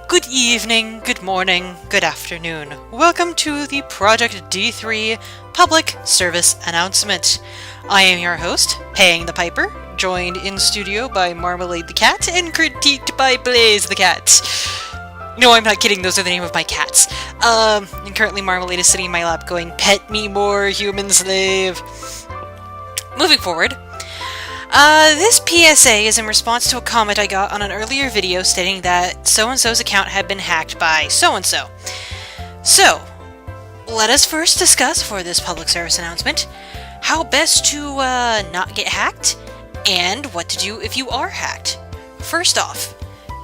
Good evening, good morning, good afternoon. Welcome to the Project D3 Public Service Announcement. I am your host, Paying the Piper, joined in studio by Marmalade the Cat and critiqued by Blaze the Cat. No, I'm not kidding, those are the name of my cats. And currently Marmalade is sitting in my lap going, "Pet me more, human slave." Moving forward, this PSA is in response to a comment I got on an earlier video stating that so-and-so's account had been hacked by so-and-so. So, let us first discuss for this public service announcement how best to not get hacked and what to do if you are hacked. First off,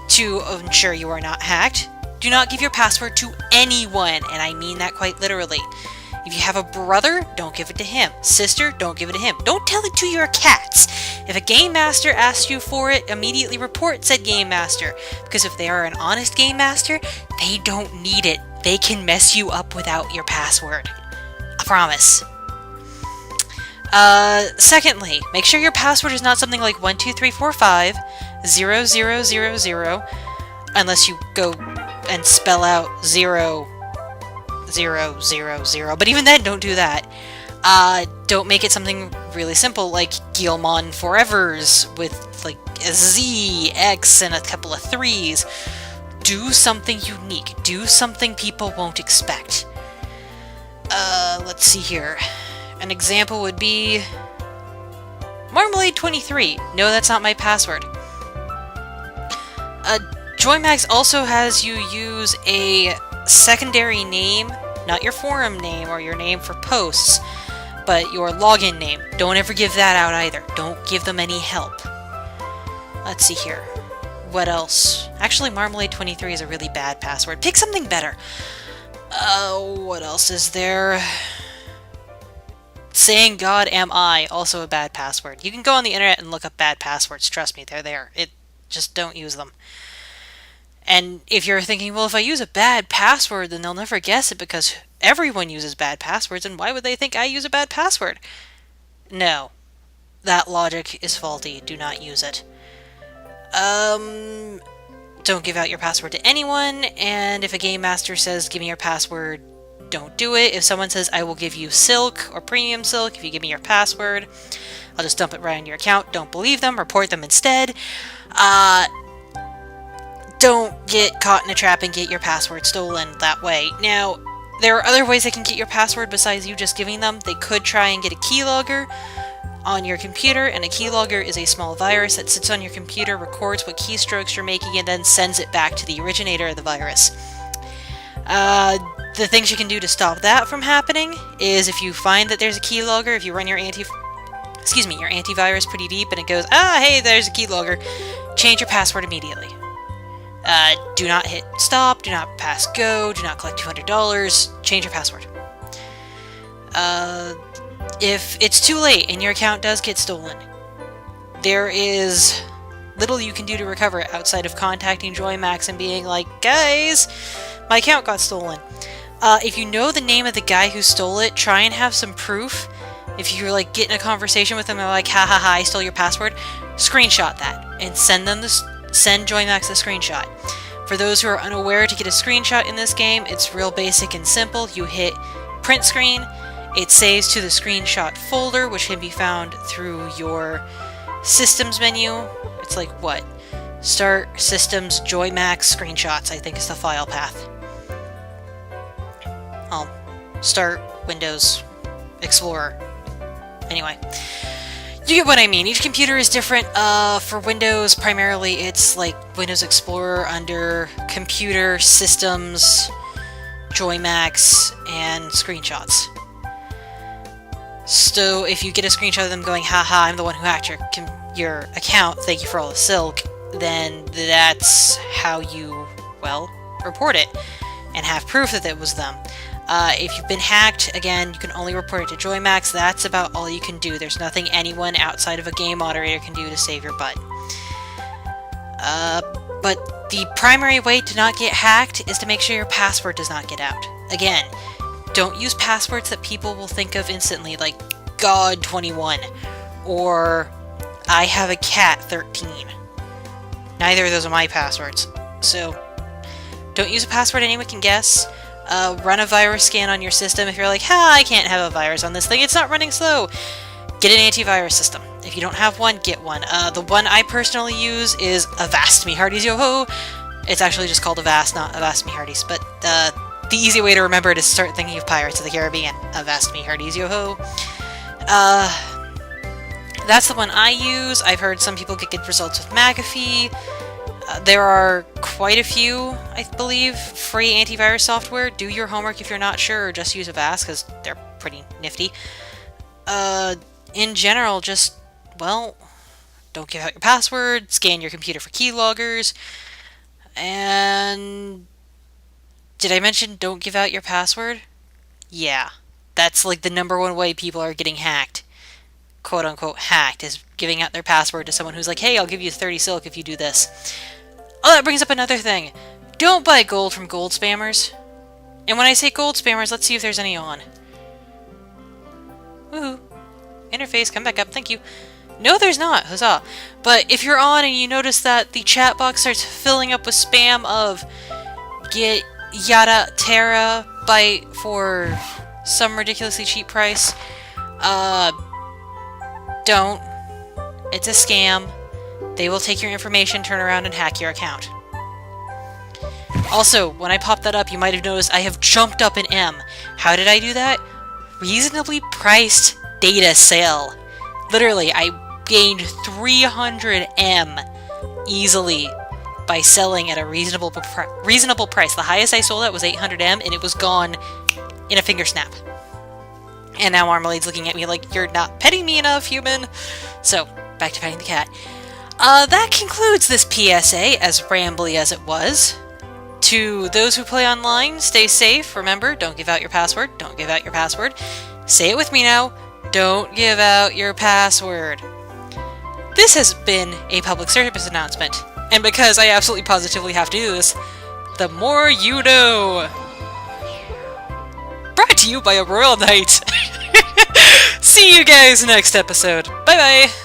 to ensure you are not hacked, do not give your password to anyone, and I mean that quite literally. If you have a brother, don't give it to him. Sister, don't give it to him. Don't tell it to your cats. If a game master asks you for it, immediately report said game master. Because if they are an honest game master, they don't need it. They can mess you up without your password. I promise. Secondly, make sure your password is not something like 12345 0000, unless you go and spell out 000, but even then, don't do that. Don't make it something really simple like Gilmon Forevers with like a Z, X, and a couple of 3s. Do something unique. Do something people won't expect. Let's see here. An example would be Marmalade23. No, that's not my password. JoyMax also has you use a secondary name, not your forum name or your name for posts, but your login name. Don't ever give that out either. Don't give them any help. Let's see here. What else? Actually, Marmalade23 is a really bad password. Pick something better. What else is there? Saying God am I, also a bad password. You can go on the internet and look up bad passwords. Trust me, they're there. Just don't use them. And if you're thinking, well, if I use a bad password, then they'll never guess it because everyone uses bad passwords, and why would they think I use a bad password? No. That logic is faulty. Do not use it. Don't give out your password to anyone, and if a game master says, give me your password, don't do it. If someone says, I will give you Silk or Premium Silk if you give me your password, I'll just dump it right on your account. Don't believe them. Report them instead. Don't get caught in a trap and get your password stolen that way. Now, there are other ways they can get your password besides you just giving them. They could try and get a keylogger on your computer, and a keylogger is a small virus that sits on your computer, records what keystrokes you're making, and then sends it back to the originator of the virus. The things you can do to stop that from happening is if you find that there's a keylogger, if you run your antivirus pretty deep and it goes, hey, there's a keylogger, change your password immediately. Do not hit stop, do not pass go, do not collect $200, change your password. If it's too late and your account does get stolen, there is little you can do to recover it outside of contacting JoyMax and being like, guys, my account got stolen. If you know the name of the guy who stole it, try and have some proof. If you're like getting a conversation with them, they're like, ha ha ha, I stole your password, screenshot that and send JoyMax the screenshot. For those who are unaware, to get a screenshot in this game, it's real basic and simple. You hit print screen, it saves to the screenshot folder, which can be found through your systems menu. It's like, what? Start, systems, JoyMax, screenshots, I think is the file path. Start, Windows, Explorer. Anyway. You get what I mean. Each computer is different. For Windows, primarily, it's like Windows Explorer under Computer, Systems, JoyMax, and Screenshots. So if you get a screenshot of them going, haha, I'm the one who hacked your account, thank you for all the silk, then that's how you, well, report it and have proof that it was them. If you've been hacked, again, you can only report it to JoyMax. That's about all you can do. There's nothing anyone outside of a game moderator can do to save your butt. But the primary way to not get hacked is to make sure your password does not get out. Again, don't use passwords that people will think of instantly, like God21 or I have a cat 13. Neither of those are my passwords. So Don't use a password anyone can guess. Run a virus scan on your system if you're like, I can't have a virus on this thing, it's not running slow. Get an antivirus system. If you don't have one, get one. The one I personally use is Avast Me Hearties Yo-Ho. It's actually just called Avast, not Avast Me Hearties, but the easy way to remember it is to start thinking of Pirates of the Caribbean. Avast Me Hearties Yo-Ho. That's the one I use. I've heard some people get good results with McAfee. There are quite a few, I believe, free antivirus software. Do your homework if you're not sure, or just use Avast, because they're pretty nifty. In general, just, well, don't give out your password, scan your computer for keyloggers, and... Did I mention don't give out your password? Yeah. That's like the #1 way people are getting hacked. Quote unquote hacked, is giving out their password to someone who's like, hey, I'll give you 30 silk if you do this. Oh, that brings up another thing. Don't buy gold from gold spammers. And when I say gold spammers, let's see if there's any on. Woohoo. Interface, come back up, thank you. No, there's not, huzzah. But if you're on and you notice that the chat box starts filling up with spam of get yada terra for some ridiculously cheap price, don't. It's a scam. They will take your information, turn around, and hack your account. Also, when I popped that up, you might have noticed I have jumped up an M. How did I do that? Reasonably priced data sale. Literally, I gained 300 M easily by selling at a reasonable price. The highest I sold at was 800 M, and it was gone in a finger snap. And now Marmalade's looking at me like, you're not petting me enough, human. So, back to petting the cat. That concludes this PSA, as rambly as it was. To those who play online, stay safe. Remember, don't give out your password. Don't give out your password. Say it with me now. Don't give out your password. This has been a public service announcement. And because I absolutely positively have to do this, the more you know. Brought to you by a Royal Knight. See you guys next episode. Bye-bye.